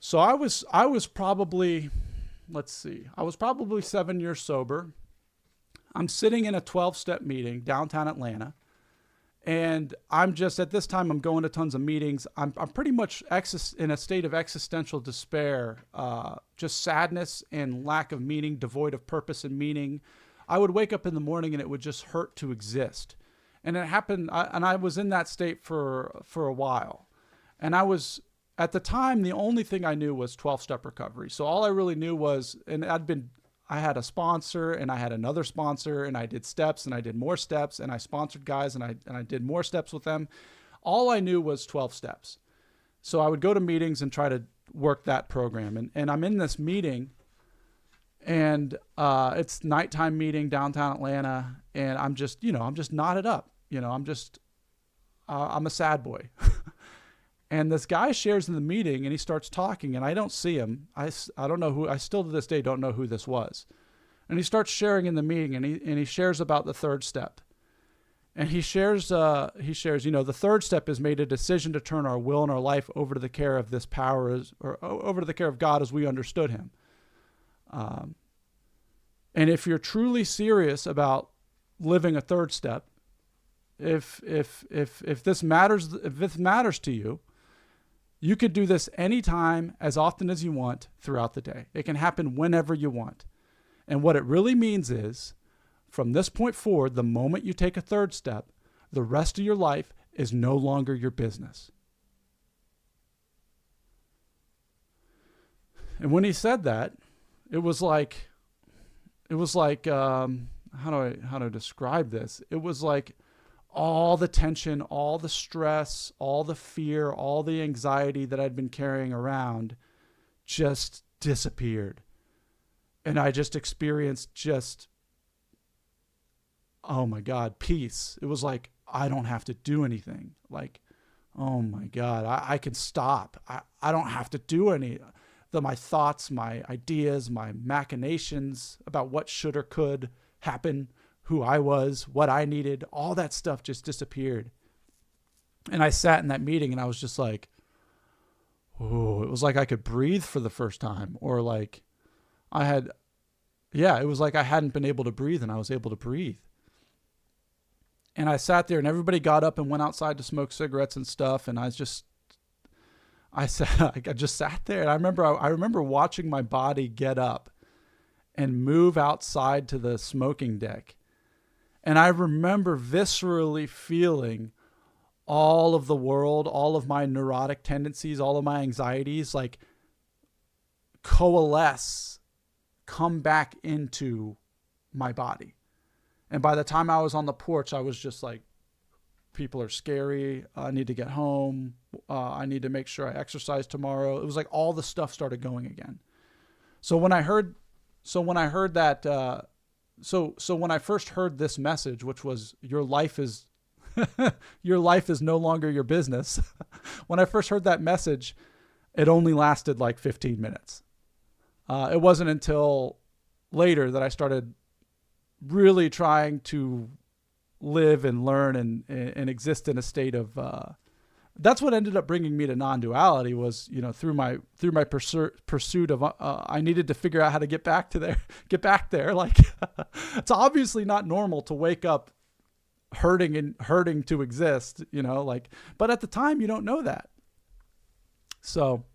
So I was probably, let's see, I was probably 7 years sober. I'm sitting in a 12-step meeting downtown Atlanta. And I'm just, at this time, I'm going to tons of meetings. I'm pretty much in a state of existential despair, just sadness and lack of meaning, devoid of purpose and meaning. I would wake up in the morning and it would just hurt to exist. And it happened, and I was in that state for a while. And I was, at the time, the only thing I knew was 12-step recovery. So all I really knew was, and I had a sponsor and I had another sponsor and I did steps and I did more steps and I sponsored guys and I did more steps with them. All I knew was 12 steps. So I would go to meetings and try to work that program. And I'm in this meeting and it's nighttime meeting downtown Atlanta. And I'm just, I'm just knotted up. I'm a sad boy. And this guy shares in the meeting and he starts talking and I don't see him. I don't know who, I still to this day don't know who this was. And he starts sharing in the meeting and he shares about the third step. And he shares, the third step is made a decision to turn our will and our life over to the care of this power or over to the care of God as we understood him. And if you're truly serious about living a third step, if this matters to you, you could do this anytime, as often as you want throughout the day. It can happen whenever you want. And what it really means is, from this point forward, the moment you take a third step, the rest of your life is no longer your business. And when he said that, it was like, how do I describe this? It was like all the tension, all the stress, all the fear, all the anxiety that I'd been carrying around just disappeared. And I just experienced oh my God, peace. It was like, I don't have to do anything. Like, oh my God, I can stop. I don't have to do my thoughts, my ideas, my machinations about what should or could happen, who I was, what I needed, all that stuff just disappeared. And I sat in that meeting and I was just like, oh, it was like I could breathe for the first time, or like it was like I hadn't been able to breathe and I was able to breathe. And I sat there and everybody got up and went outside to smoke cigarettes and stuff. And I just sat there and I remember watching my body get up and move outside to the smoking deck. And I remember viscerally feeling all of the world, all of my neurotic tendencies, all of my anxieties, like coalesce, come back into my body. And by the time I was on the porch, I was just like, people are scary. I need to get home. I need to make sure I exercise tomorrow. It was like all the stuff started going again. So when I first heard this message, which was your life is no longer your business. When I first heard that message, it only lasted like 15 minutes. It wasn't until later that I started really trying to live and learn and exist in a state of, that's what ended up bringing me to non-duality was, through my pursuit of, I needed to figure out how to get back there. Like, it's obviously not normal to wake up hurting to exist, but at the time you don't know that. So